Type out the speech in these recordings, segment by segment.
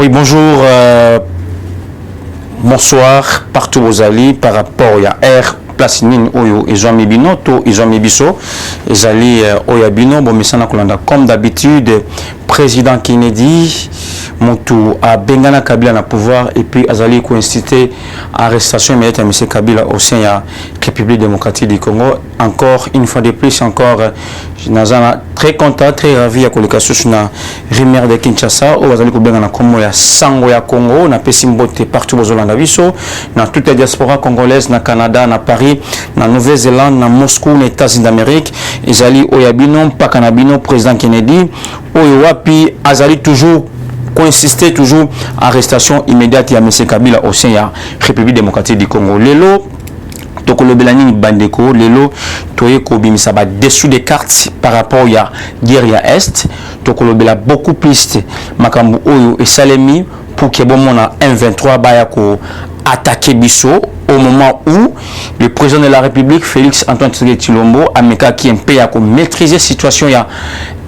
Oui, bonjour, bonsoir, partout aux alliés par rapport à Air Place Nine Oyo et Jean Mibino, to Jean Mibiso, et alliés Oyabino, bon, mais ça comme d'habitude, président Kennedy, Montou a Bengana Kabila na pouvoir et puis Azali coïncité arrestation immédiate à M. Kabila au sein de la République démocratique du Congo. Encore une fois de plus, encore, je suis très content, très ravi à colocation sur la rivière de Kinshasa où Azali Bengana Congo ya Sango ya Congo, na Pessimbote partout aux Hollande Viso, dans toute la diaspora congolaise, na Canada, na Paris, na Nouvelle-Zélande, na Moscou, na États-Unis d'Amérique, Azali Oyabino, Pakanabino, président Kennedy, Oyowapi, Azali toujours consisté toujours arrestation immédiate à M. Kabila au sein de la République démocratique du Congo. Lelo, Tokolobelani Bandeko, Lelo, Toye Kobimisa ba dessous des cartes par rapport à guerre Est, Tokolobela beaucoup plus Makambu Oyo et Salemi pour que bon mon M23 Bayako attaquer Bisso au moment où le président de la République, Félix Antoine Tshisekedi Tshilombo, a maîtriser la situation à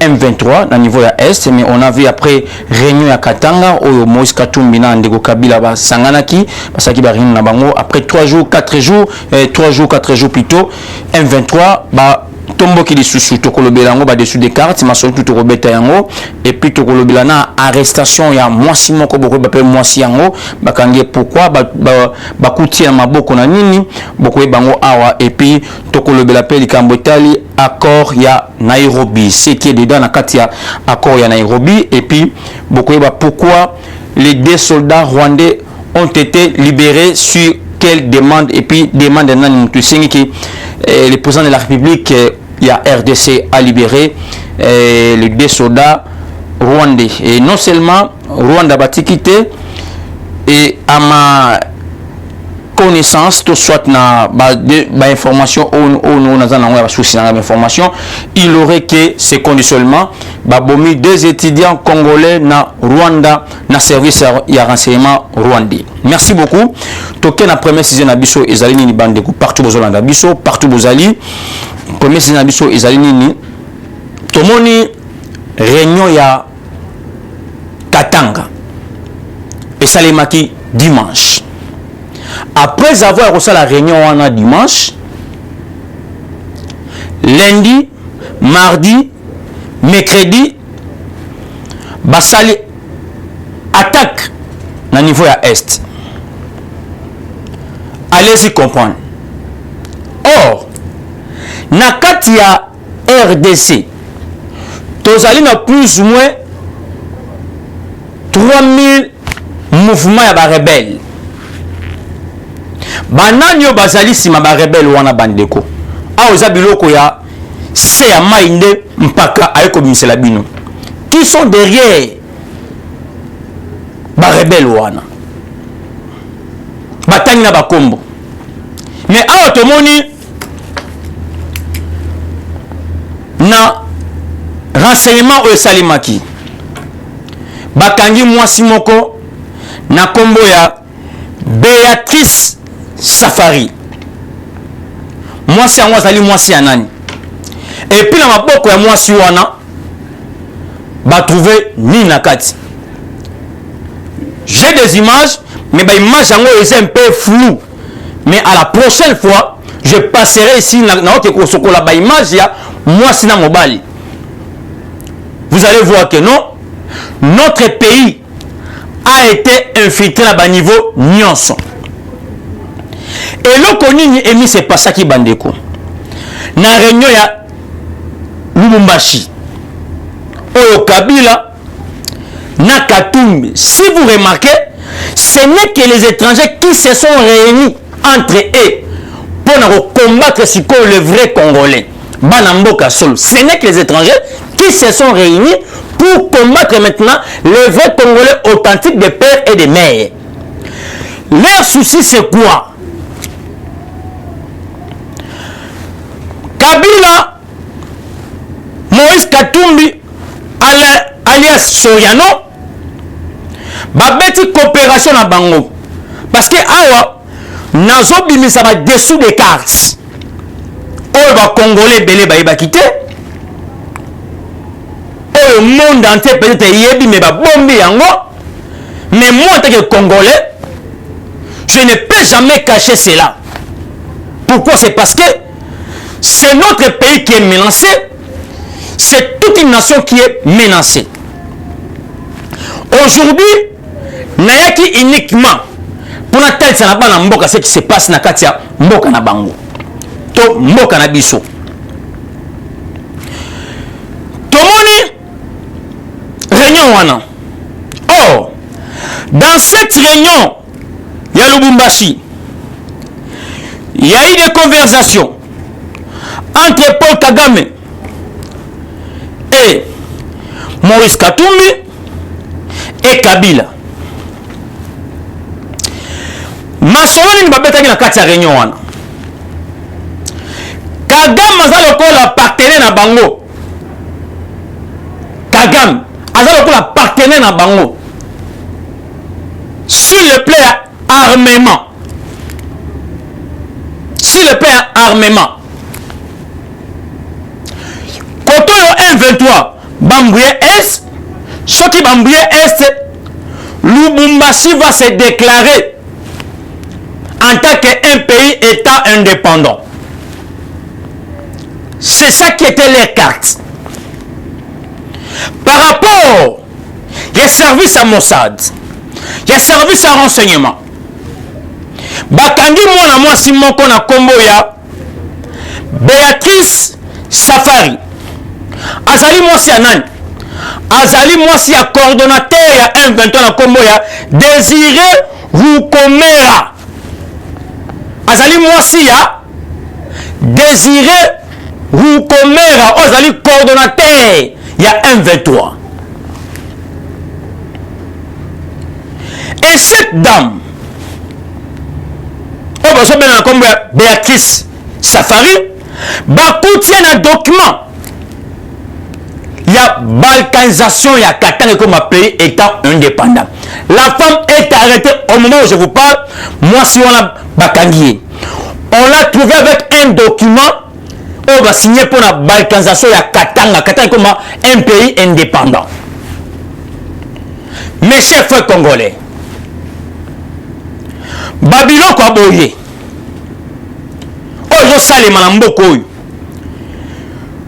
M23 dans le niveau de Est, mais on a vu après réunion à Katanga, où Moïse Katumbi na Ndeko Kabila Sanganaki, parce qu'il va réunir après 3 jours, 4 jours, 3 jours, 4 jours plutôt, M23, tombo qui est sous Tokolobelango, dessus des cartes, ma soeur tout Robeta Yango, et puis Tokolobelana, arrestation, il y a Moissi Moko, beaucoup de Moissi Yango, Bakange pourquoi, Bakouti Maboko Nanini, beaucoup Bango Awa, et puis Tokolobela Peli Kambotali, accord, il y a Nairobi, c'est qui est dedans, na Katia, accord, il y a Nairobi, et puis beaucoup pourquoi les 2 soldats rwandais ont été libérés sur quelle demande, et puis demande d'un le président de la République, il y a RDC à libérer les 2 soldats rwandais. Et non seulement Rwanda va quitter, et à ma connaissance, tout soit na information il aurait que ces conditionnements bomi 2 étudiants congolais na Rwanda na service ya renseignement rwandais. Merci beaucoup. Toké na première saison na biso ezali ni bande partout aux Hollande biso partout bozali première saison na biso ezali ni tomoni réunion ya Katanga et salemaki dimanche. Après avoir reçu la réunion en dimanche, lundi, mardi, mercredi, basali attaque na niveau à Est. Allez-y comprendre. Or, na kati ya RDC, tozali na plus ou moins 3000 mouvements ya ba rebelles. Bananyo bazali sima ba rebelle wana bandeko a oza biloko ya se ya mainde mpaka ayeko bimisela bino qui sont derrière ba rebelle wana batani na bakombo mais awa tomoni na renseignement oyo salimaki bakangi mwasi moko na kombo ya Béatrice Safari. Mwasi yango azali mwasi ya nani? Et puis na maboko ya mwasi wana ba trouver ni na kati. J'ai des images mais ba image yango est un peu flou. Mais à la prochaine fois, je passerai ici na ote sokola ba image ya mwasi na mobali. Vous allez voir que non, notre pays a été infiltré à bas niveau nyonso. Et le connu émis c'est pas ça qui bandeko. Na réunion ya Lubumbashi. Oyo Kabila na Katumbi. Si vous remarquez, ce n'est que les étrangers qui se sont réunis entre eux pour combattre le vrai Congolais. Banamboka Solo. Ce n'est que les étrangers qui se sont réunis pour combattre maintenant le vrai Congolais authentique des pères et des mères. Leur souci c'est quoi? Kabila, Moïse Katumbi, alias Soriano, babeti coopération à Bango. Parce que awa, nazo bimisa ba dessous des cartes. Oyo ba Congolais belé ba iba quitté. Oyo monde entier peut-être yebi mais ba bombi yango. tant que Congolais, je ne peux jamais cacher cela. Pourquoi? C'est parce que c'est notre pays qui est menacé, c'est toute une nation qui est menacée. Aujourd'hui, nayaki uniquement pour la tête ça n'a pas mboka ce qui se passe na katia mboka na bango. To mboka na biso. Tomoni réunion wana. Or, dans cette réunion, il y a Lubumbashi. Il y a eu des conversations entre Paul Kagame et Moïse Katumbi et Kabila. Masolo ni babetaki na kati ya réunion wana. Kagame aza lokola partenaire na bango. Kagame aza lokola partenaire na bango. Sur le plan armement. Sur le plan armement. Koto yo M23 bambouye Est, ce qui bambouye Est, Lubumbashi va se déclarer en tant qu'un pays État indépendant. C'est ça qui était les cartes. Par rapport, il y a service à Mossad, il y a service à renseignement. Bakangi mwana mwasi moko na kombo ya Béatrice Safari. Azali mwasi ya nani? Azali mwasi ya coordonnateur ya M23 na kombo ya Désiré Rukomera. Azali mwasi ya Désiré Rukomera. Azali coordonnateur ya M23. Et cette dame, comme Béatrice Safari, bakoutia un document. Il y a balkanisation, il y a Katanga comme un pays étant indépendant. La femme est arrêtée au moment où je vous parle. Moi, si on a bakangié, on l'a trouvé avec un document. On va signer pour la balkanisation, il y a Katanga. Katanga comme un pays indépendant. Mes chers frères congolais, Babylone quoi boye. Oyo sale malamboko.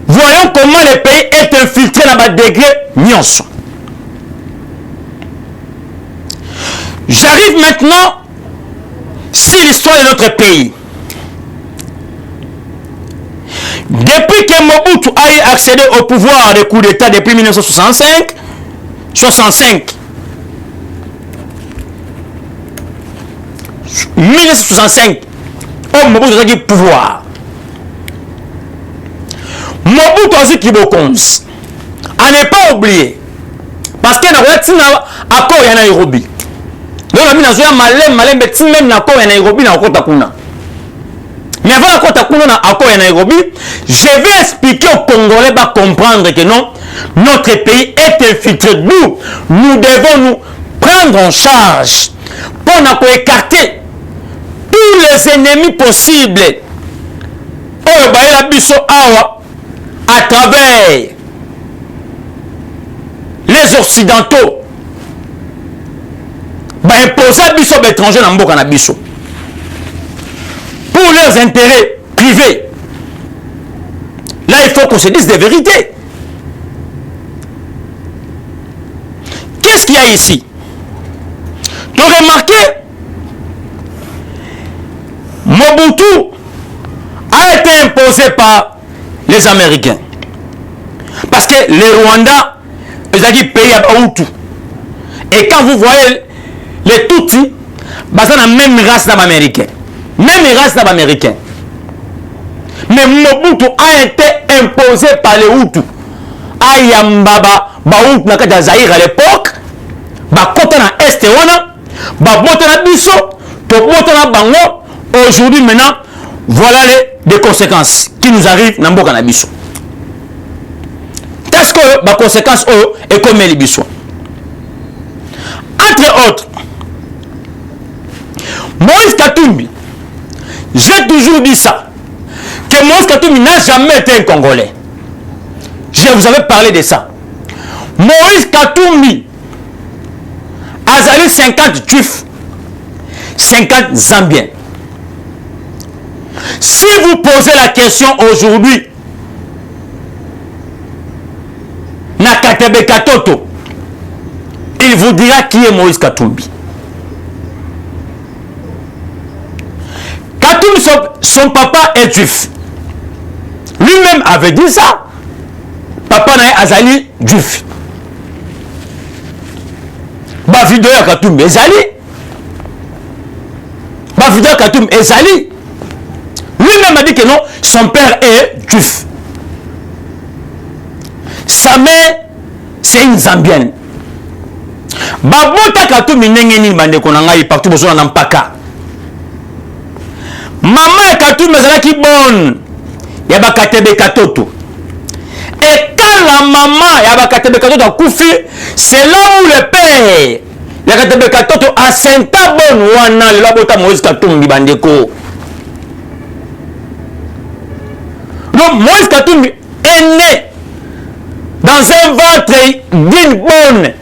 Voyons comment le pays est infiltré dans le degré nyonso. J'arrive maintenant sur l'histoire de notre pays. Depuis que Mobutu a accédé au pouvoir des coups d'État depuis 1965, 1965, Mobutu a eu pouvoir. Mobutu aussi qui bokonzi. À ne pas oublier. Parce que na accord ya Nairobi. Donc na nazoya malem beti même na accord ya Nairobi na kota kuna. Mais avant la kota kuna na accord ya Nairobi, je vais expliquer aux Congolais pour comprendre que non, notre pays est infiltré. Nous devons nous prendre en charge pour nous écarter tous les ennemis possibles. Oh, bah, la biso awa à travers les occidentaux bah imposer biso étranger dans mboka na biso pour leurs intérêts privés. Là il faut qu'on se dise des vérités. Qu'est-ce qu'il y a ici? Tu as remarqué, Mobutu a été imposé par les Américains. Parce que les Rwandais, ils ont dit pays à Baoutou. Et quand vous voyez les Tutsis, c'est la même race d'Américains. Même race d'Américains. Mais Mobutu a été imposé par les Hutus. Ayambaba, Baoutou, na Zaïre à l'époque, Bakota na Est wana, Babota na Biso, Tobota na Bango. Aujourd'hui, maintenant, voilà les conséquences qui nous arrivent dans Mboka na Biso. Qu'est-ce que les conséquences et comme les Biso? Entre autres, Moïse Katumbi, j'ai toujours dit ça, que Moïse Katumbi n'a jamais été un Congolais. Je vous avais parlé de ça. Moïse Katumbi azali 50 juifs, 50 zambiens. Si vous posez la question aujourd'hui, Nakatebe Katoto, il vous dira qui est Moïse Katumbi. Katumbi, son papa est juif. Lui-même avait dit ça. Papa n'a azali juif. Ba vidéo ya Katumbi ezali. Ba vidéo ya Katumbi ezali. Lui-même a dit que non, son père est juif. Sa mère, c'est une Zambienne. Babota Katumbi nengeni bandeko na ngai partout bozo na mpaka. Maman ya Katumbi ezalaki bonne. Ya Bakatebe Katoto. Et quand la maman ya Bakatebe Katoto a koufi, c'est là où le père ya Katebe Katoto a senta bonne wana le labota Moïse Katumbi bandeko. Donc Moïse Katumbi est né dans un ventre d'une bonne.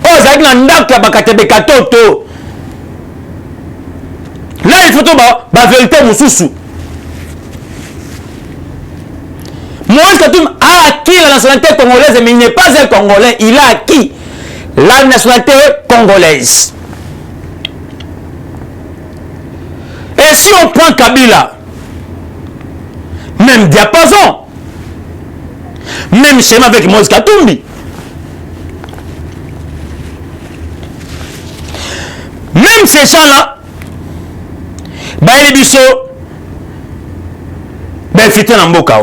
Oh, ça dit que Bakatebe Katoto. Là, il faut la vérité Moussoussou. Moïse Katumbi a acquis la nationalité congolaise, mais il n'est pas un Congolais. Il a acquis la nationalité congolaise. Et si on prend Kabila, même diapason, même schéma avec Moïse Katumbi. Même ces gens-là, Baïli Bisso, ben fité na mboka.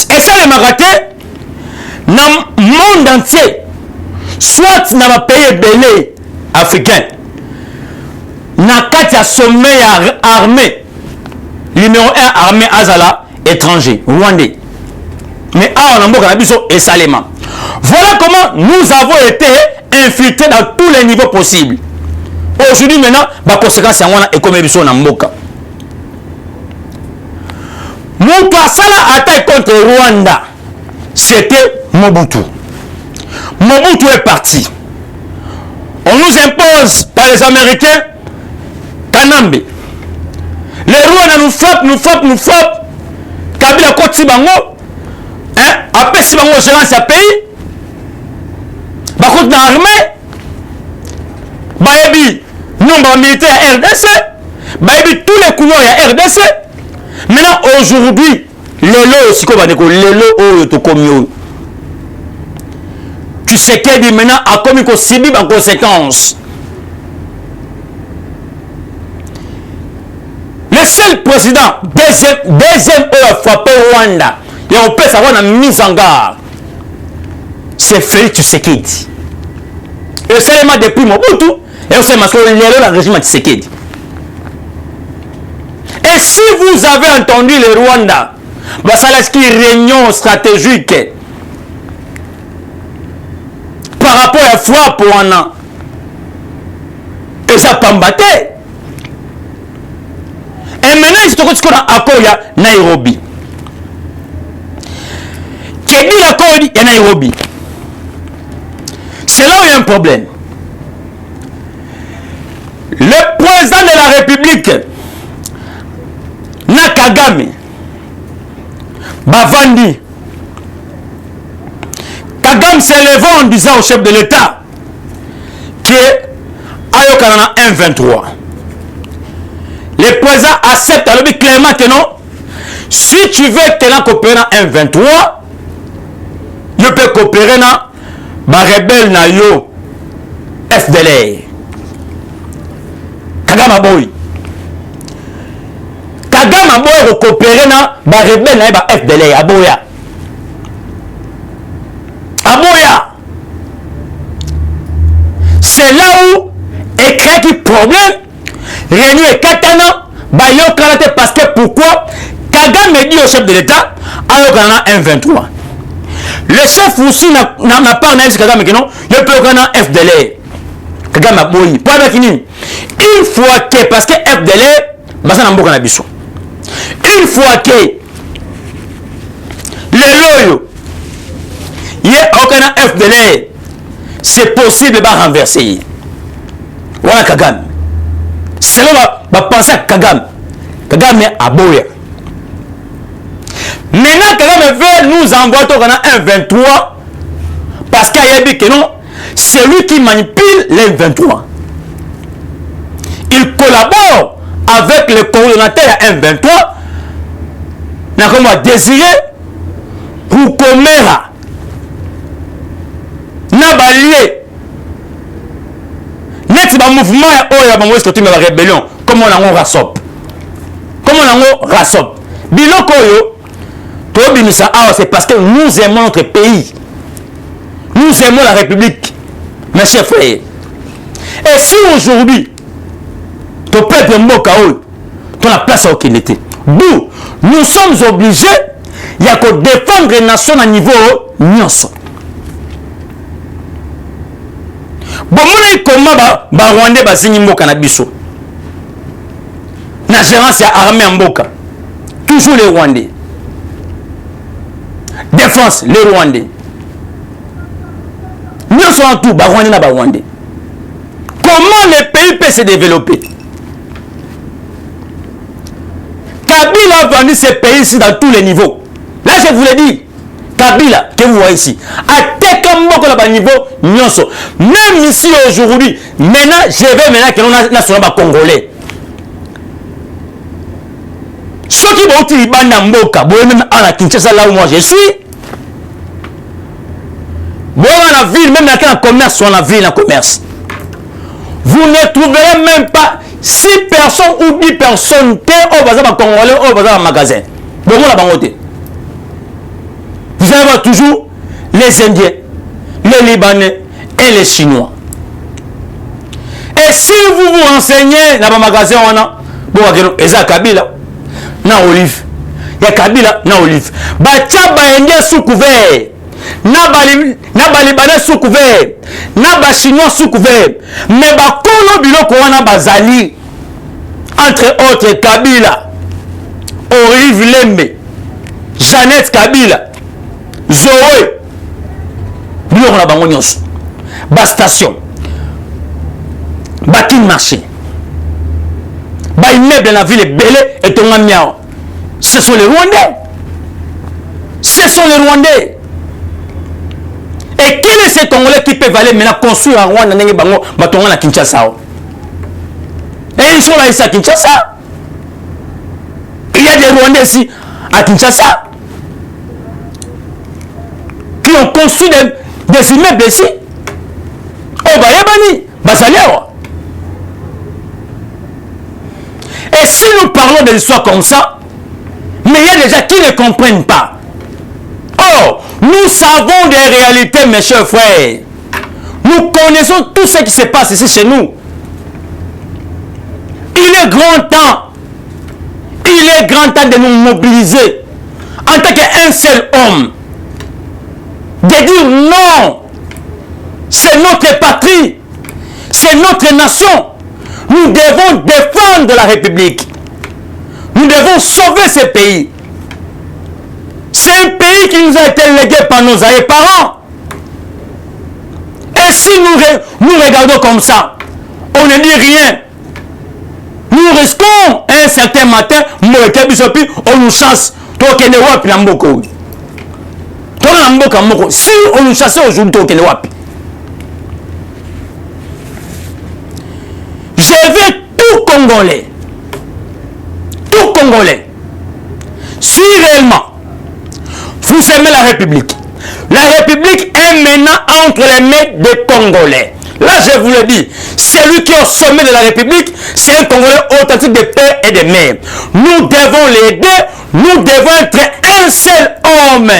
Et ça les maraté, dans le monde entier, soit dans le pays belé africain, na kati ya sommet armée numéro 1 armée azala étranger rwandais mais awa na mboka na biso esalema. Voilà comment nous avons été infiltrés dans tous les niveaux possibles. Aujourd'hui maintenant ba conséquences ya wana ekome biso na mboka. Moto asala attaque contre Rwanda, c'était Mobutu. Mobutu est parti. On nous impose par les Américains Kanambe. Les Rwandais nous frappent. Kabila Koti Bango. Après si Bango gérance à pays. Bakot na armée. Baebi nombre militaire à RDC. Baebi tous les couleurs à RDC. Maintenant aujourd'hui, lelo siko baneko lelo oyo to komyo. Tu sais qu'elle dit maintenant a commis ko sibi en conséquence. Le seul président, deuxième a frappé Rwanda, et on peut savoir la mise en garde, c'est Félix Tshisekedi. Et seulement depuis Mobutu, et on sait que le régime Tshisekedi. Et si vous avez entendu le Rwanda, c'est une réunion stratégique par rapport à la frappe pour un an, et ça pas battu. Et maintenant, c'est ce qu'on a à Nairobi. Qui dit l'accord à Nairobi. C'est là où il y a un problème. Le président de la République, Nakagame, Bavandi, Kagame s'est levé en disant au chef de l'État que Ayokanana 1-23. Le président accepte alors clairement que non. Si tu veux que l'on coopère dans 1-23, je peux coopérer dans ma rebelle na yo FDLR. Kagame boy. Kagame boy coopérer dans ma rebelle na ba FDLR aboya. Aboya. C'est là où est créé le problème. Réunion et Katana, parce que pourquoi Kagame dit au chef de l'État, Ayokana 1-23. Le chef aussi n'a pas dit Kagame que non, il peut avoir un FDLR. Kagame a boyi. Pour la finir, une fois que, parce que FDLR, une fois que les loyaux, il y a aucun FDLR. C'est possible de renverser. Voilà Kagame. C'est là que penser à Kagame. Kagame est à Boya. Maintenant, Kagame veut nous envoyer un 23 parce qu'il y a dit que non, c'est lui qui manipule les 23. Il collabore avec le coordonnateur M23. N'a comme désiré pour Komera. N'a pas lié. N'est-ce pas mouvement et la rébellion comme on l'a rasop. Comme on l'a rasop. Biloko yo, c'est parce que nous aimons notre pays. Nous aimons la République. Mes chers frères. Et si aujourd'hui, ton peuple Mbokao, ton la place à aucune était. D'où nous sommes obligés, il y a que défendre les nations à niveau nyonso. Bon, comment Rwandais va signer Mboka na biso? La gérance est armée en Mboka. Toujours les Rwandais. Défense, les Rwandais. Nous sommes tout, Rwandais na Rwandais. Comment le pays peut se développer? Kabila a vendu ce pays ici dans tous les niveaux. Là, je vous l'ai dit. Kabila, que vous voyez ici, a beaucoup là niveau nyonso. Même ici aujourd'hui, maintenant, je vais maintenant que nous sommes congolais. Ceux qui vont utiliser Mboka, même à la Kinshasa, là où moi je suis, bon, dans la ville, même dans le commerce, dans la ville, dans le commerce, vous ne trouverez même pas 6 personnes ou 10 personnes au bazar congolais, au bazar magasin. Bon, la bangote. Vous allez voir toujours les Indiens, les Libanais et les Chinois. Et si vous vous renseignez dans le magasin, on a il y a Kabila, na olive. Il y a Kabila, na olive. Bachaba Indien sous couvert. Na Libanais sous couvert. Na Chinois sous couvert. Mais Bakolo Biloko wana bazali. Entre autres Kabila, Olive Lembe, Jeannette Kabila, Zoé, biloko na bango nyonso. Ba station, ba kin marché, ba immeuble na ville belé et tonga miao. Ce sont les Rwandais. Ce sont les Rwandais. Et quel est ce Congolais qui peut aller maintenant construire en Rwanda nenge bango batonga na Kinshasa? Et ils sont là ici à Kinshasa. Il y a des Rwandais ici à Kinshasa qui ont construit des immeubles ici. Oh, Bayabani, Basaliawa. Et si nous parlons de l'histoire comme ça, mais il y a des gens qui ne comprennent pas. Oh, nous savons des réalités, mes chers frères. Nous connaissons tout ce qui se passe ici chez nous. Il est grand temps de nous mobiliser en tant qu'un seul homme, de dire non, c'est notre patrie, c'est notre nation. Nous devons défendre la République. Nous devons sauver ce pays. C'est un pays qui nous a été légué par nos parents. Et si nous regardons comme ça, on ne dit rien. Nous risquons un certain matin, on nous chasse. Si on nous chasse aujourd'hui, je veux tout Congolais, si réellement vous aimez la République est maintenant entre les mains des Congolais. Là, je vous le dis, celui qui est au sommet de la République, c'est un Congolais authentique de père et de mère. Nous devons l'aider, nous devons être un seul homme.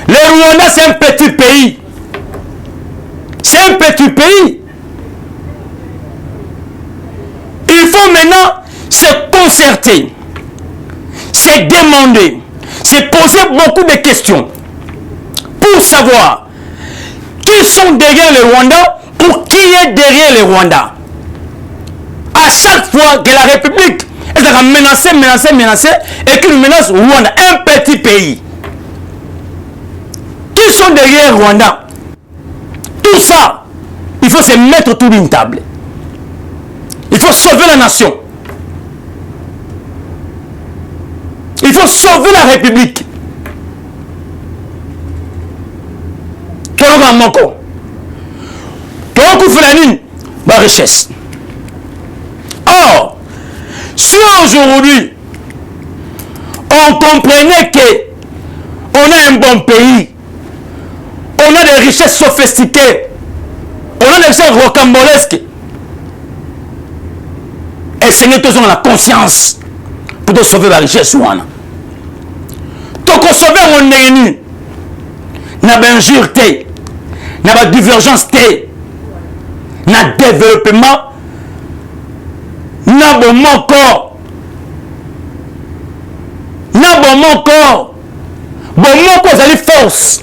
Le Rwanda, c'est un petit pays. C'est un petit pays. Il faut maintenant se concerter, se demander, se poser beaucoup de questions pour savoir qui sont derrière le Rwanda ou qui est derrière le Rwanda. À chaque fois que la République est menacée et qu'il menace Rwanda, un petit pays. Qui Qui sont derrière Rwanda? Tout ça, il faut se mettre autour d'une table. Il faut sauver la nation. Il faut sauver la République. La richesse. Or, si aujourd'hui, on comprenait que on a un bon pays, on a des richesses sophistiquées, on a des richesses rocambolesques, et ce n'est toujours la conscience pour sauver la richesse. Donc, on sauve mon ennemi. N'a pas d'injure, n'a pas de divergence, n'a pas de développement, n'a pas de corps. N'a pas de corps. Bon, mon corps, ça force.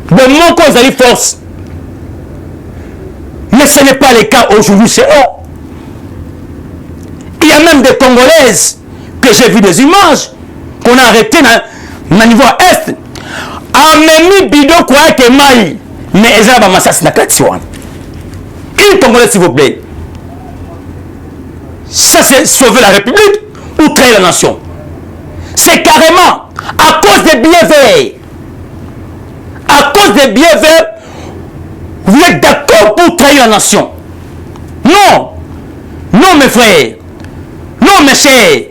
Bon, mon corps, ça force. Mais ce n'est pas le cas aujourd'hui, c'est eux. Il y a même des Congolaises que j'ai vu des images qu'on a arrêtées dans le niveau est. Amemi bidon quoi que maï. Mais ils ont pas massacre na katiwan. Une Congolais s'il vous plaît. Ça c'est sauver la République ou créer la nation. C'est carrément à cause des billets verts. À cause des billets verts, vous êtes d'accord pour trahir la nation. Non. Non mes frères. Non mes chers.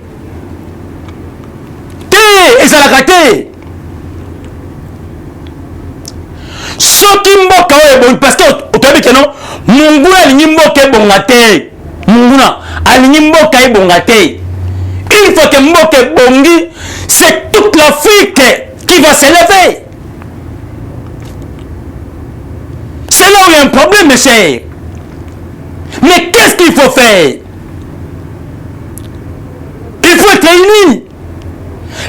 Et ça l'a raté. Soki mboka oyo parce que otobi que non munguna alingi mboka ebonga te. Munguna alingi mboka ebonga te. Une fois que mboka ebongi, c'est toute l'Afrique qui va s'élever. C'est là où il y a un problème, mes chers. Mais qu'est-ce qu'il faut faire? Il faut être unis.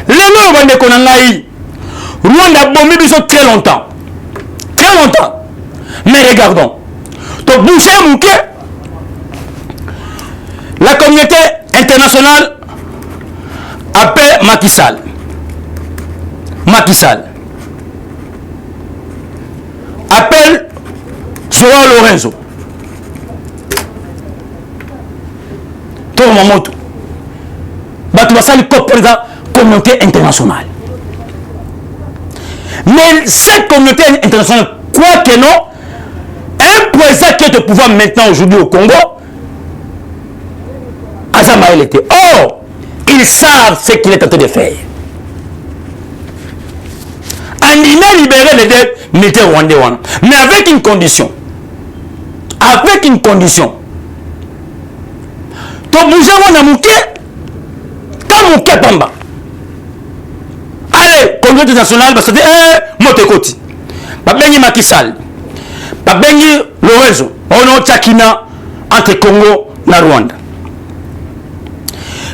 Les gens qui ont été Rwanda a bombé très longtemps. Très longtemps. Mais regardons. Donc, boucher Mouké, la communauté internationale appelle Macky Sall. Macky Sall. Appelle Joao Lorenzo. Tout le monde. Communauté internationale. Mais cette communauté internationale, quoi que non, un président qui est au pouvoir maintenant aujourd'hui au Congo, Azamaël était. Or, ils savent ce qu'il est en train de faire. Il a libéré les deux militaires rwandais, mais avec une condition. Avec une condition. Donc, vous avez un mouké. Mon Pamba. Allez, communauté nationale, parce que Motekoti. Babengi Macky Sall. Babengi Lorenzo. On a Tchakina entre Congo et Rwanda.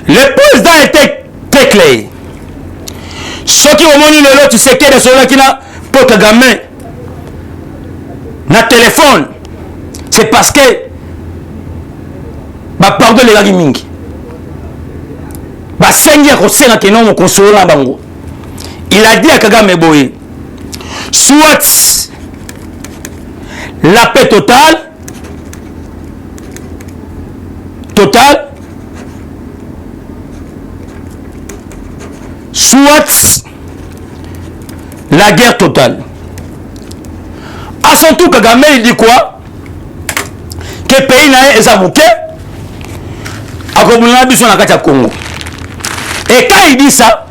Le président était très clair. Ceux qui ont moni le lot, tu sais qu'il y a ceux qui n'a pas de gamin. Na téléphone. C'est parce que. Pardon les gars mingi. Il a dit à Kagame Boye, soit la paix totale, soit la guerre totale. À son tour, Kagame, il dit quoi? Que le pays n'a pas mouké, à Congo. Congo. Et quand il dit ça,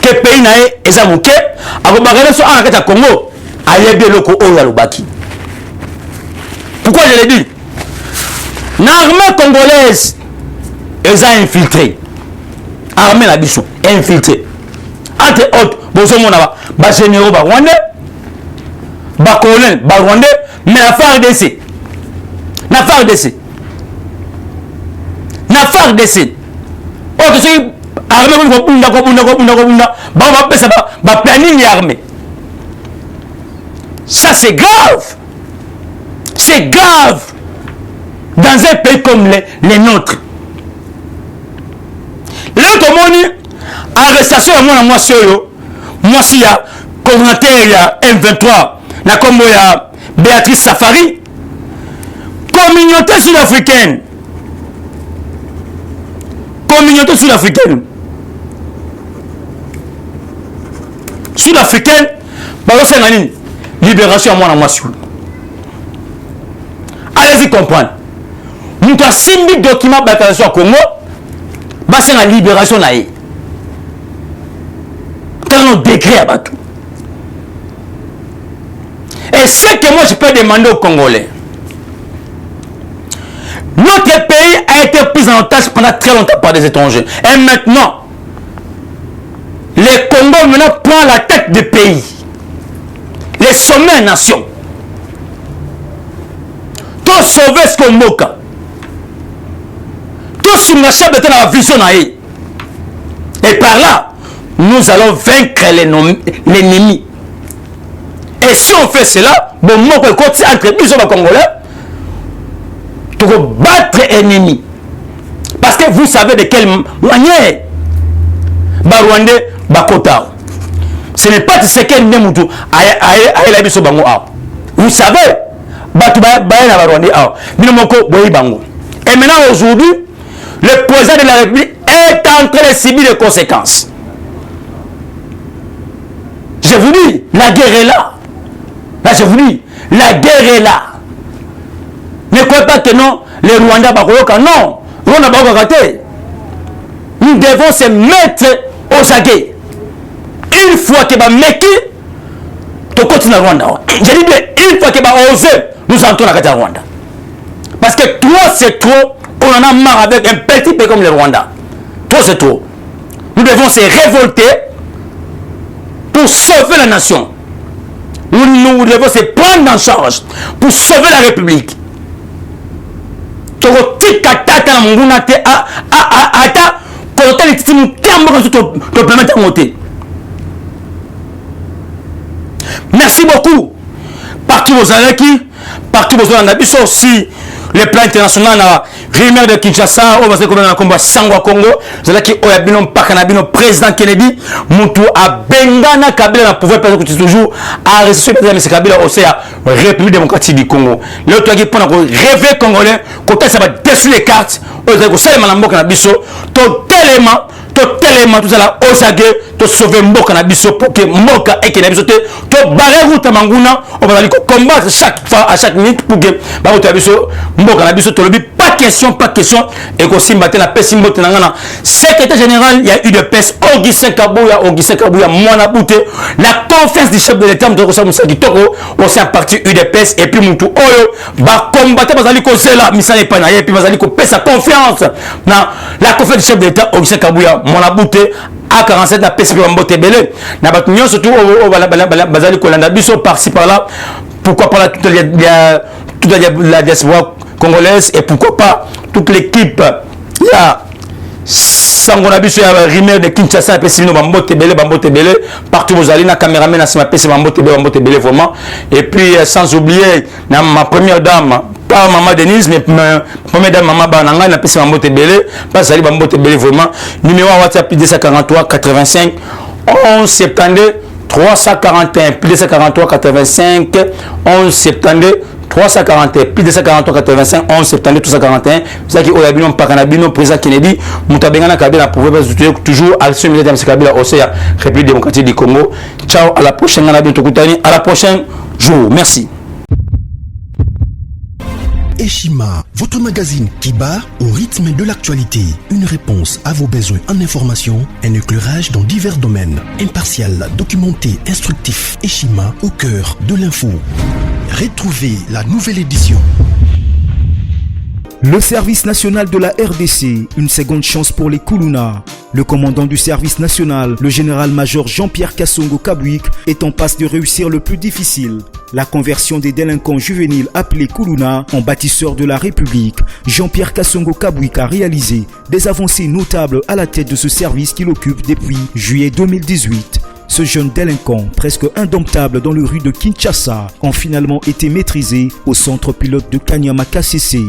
que le pays n'a pas mouké, à Congo, il y a loko Oyalobaki. Pourquoi je l'ai dit? L'armée congolaise, ils ont infiltré. L'armée la bichon, infiltré. Entre autres, les généraux rwandais, les colonels rwandais, mais la FARDC. La FARDC. La FARDC. Oh, que c'est armée, planning armée. Ça c'est grave. C'est grave dans un pays comme les nôtres. Là, comme on dit, arrestation à moi, si il y a coordinateur ya M23 na kombo ya Béatrice Safari. Communauté sud-africaine. Communauté sud-africaine. Sud-africaine, c'est une libération à moi dans ma soul. Allez-y comprendre. Nous avons 6 000 documents de au Congo. C'est la libération. C'est un décret à tout. Et ce que moi je peux demander aux Congolais. Notre pays a été pris en otage pendant très longtemps par des étrangers. Et maintenant, les Congo maintenant prend la tête du pays. Les sommets nations. Tout sauver ce qu'on moque. Tout sur la chef de la vision. Et par là, nous allons vaincre l'ennemi. Et si on fait cela, bon, moi, entre les Congolais, pour battre l'ennemi. Parce que vous savez de quelle manière Rwandais Bakota. Ce n'est pas ce qu'elle n'est moutou. Vous savez, et maintenant aujourd'hui, le président de la République est en train de subir les conséquences. Je vous dis, la guerre est là. Là, je vous dis, la guerre est là. Ne croyez pas que non, les Rwandais Bakoyoka, non. Rwanda Bakoyoka. Nous devons se mettre aux aguets. Une fois que Bameki, tu continues à Rwanda. Je dis bien, une fois que Baose, nous entrons à Rwanda. Parce que trop c'est trop, on en a marre avec un petit pays comme le Rwanda. Trop c'est trop. Nous devons se révolter pour sauver la nation. Nous devons se prendre en charge pour sauver la République. Merci beaucoup. Partout aux Alaki, partout aux Anabis aussi. Le plan international na Rimer de Kinshasa, on va se commettre un combat Sangwa Congo. Zalaki Oyabino Pakanabino, président Kennedy, Moutou a Bengana Kabila na pouvoir parce que toujours à rester sur les Kabila au CA, République démocratique du Congo. L'autre qui prend rêver congolais, quand ça va défiler les cartes, on va se faire Malambo Kanabiso, totalement, tout ça là, Osage, to sauver Mboka Nabiso pour que Mboka et Kenabiso te barrer route à Manguna, on va aller combattre chaque fois, à chaque minute pour que Baroute Nabiso, Mboka Nabiso, te le pas question, et qu'on s'y batte la paix, secrétaire général, il y a eu de paix, Augustin Kabouya, Moanabouté, la conférence du chef de l'État, Moussa Moussa Kitoko, on s'est parti UDPS, et puis Moutou Oyo, va combattre Bazali Kosela, Missa Epanaye, et puis Bazali Kopé sa confiance dans la conférence du chef de l'État, Augustin Kabouya, Moanabouté, à 47 na PCP Mbote Belé, na batunyo surtout au Bazali Kolanda Biso par-ci par-là, pourquoi pas toute la diaspora congolaise et pourquoi pas toute l'équipe. Il y a Sangonabiso, il y a Rimer de Kinshasa, Bambote Belé, partout aux alliés, na caméraman, na PCP Bambote Belé vraiment. Et puis sans oublier ma première dame, pas maman Denise, mais ma première dame maman Bananga, na PCP Bambote Belé, pas Sali Bambote Belé vraiment. Numéro WhatsApp 243 85 11 72 341 plus 243 85 11 72 341 plus 243 85 11 72 341. C'est qui Oyabino Pakanabino président Kennedy Moutabengana Kabila pouvait toujours action militaire de Kabila au CA République démocratique du Congo. Ciao, à la prochaine, à la prochaine jour. Merci. Eshima, votre magazine qui bat au rythme de l'actualité. Une réponse à vos besoins en information, un éclairage dans divers domaines. Impartial, documenté, instructif. Eshima, au cœur de l'info. Retrouvez la nouvelle édition. Le service national de la RDC, une seconde chance pour les Kuluna. Le commandant du service national, le général-major Jean-Pierre Kassongo Kabouik, est en passe de réussir le plus difficile. La conversion des délinquants juvéniles appelés Kuluna en bâtisseurs de la République. Jean-Pierre Kassongo Kabouik a réalisé des avancées notables à la tête de ce service qu'il occupe depuis juillet 2018. Ce jeune délinquant, presque indomptable dans les rues de Kinshasa, ont finalement été maîtrisés au centre pilote de Kanyama KCC.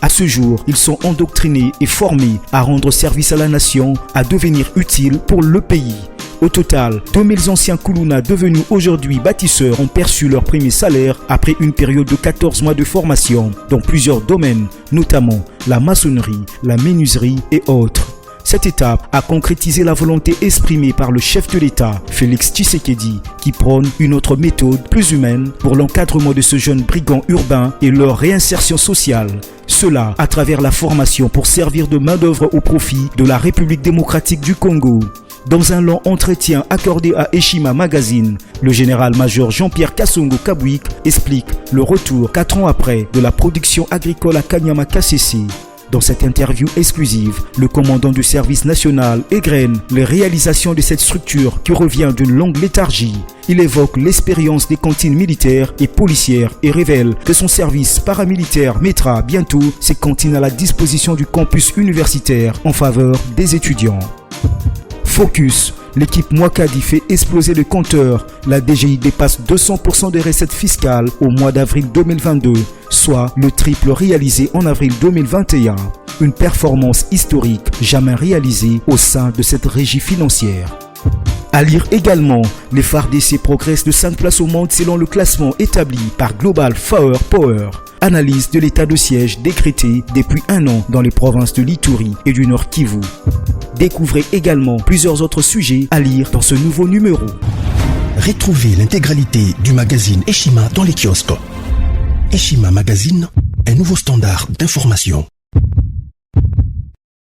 À ce jour, ils sont endoctrinés et formés à rendre service à la nation, à devenir utiles pour le pays. Au total, 2000 anciens Kuluna devenus aujourd'hui bâtisseurs ont perçu leur premier salaire après une période de 14 mois de formation dans plusieurs domaines, notamment la maçonnerie, la menuiserie et autres. Cette étape a concrétisé la volonté exprimée par le chef de l'État, Félix Tshisekedi, qui prône une autre méthode plus humaine pour l'encadrement de ce jeune brigand urbain et leur réinsertion sociale. Cela à travers la formation pour servir de main-d'œuvre au profit de la République démocratique du Congo. Dans un long entretien accordé à Eshima Magazine, le général-major Jean-Pierre Kassongo Kabwik explique le retour 4 ans après de la production agricole à Kanyama Kasese. Dans cette interview exclusive, le commandant du service national égrène les réalisations de cette structure qui revient d'une longue léthargie. Il évoque l'expérience des cantines militaires et policières et révèle que son service paramilitaire mettra bientôt ses cantines à la disposition du campus universitaire en faveur des étudiants. Focus. L'équipe Mwakadi fait exploser le compteur. La DGI dépasse 200% des recettes fiscales au mois d'avril 2022, soit le triple réalisé en avril 2021. Une performance historique jamais réalisée au sein de cette régie financière. À lire également, les FARDC progressent de 5 places au monde selon le classement établi par Global Power. Analyse de l'état de siège décrété depuis 1 an dans les provinces de l'Ituri et du Nord Kivu. Découvrez également plusieurs autres sujets à lire dans ce nouveau numéro. Retrouvez l'intégralité du magazine Eshima dans les kiosques. Eshima Magazine, un nouveau standard d'information.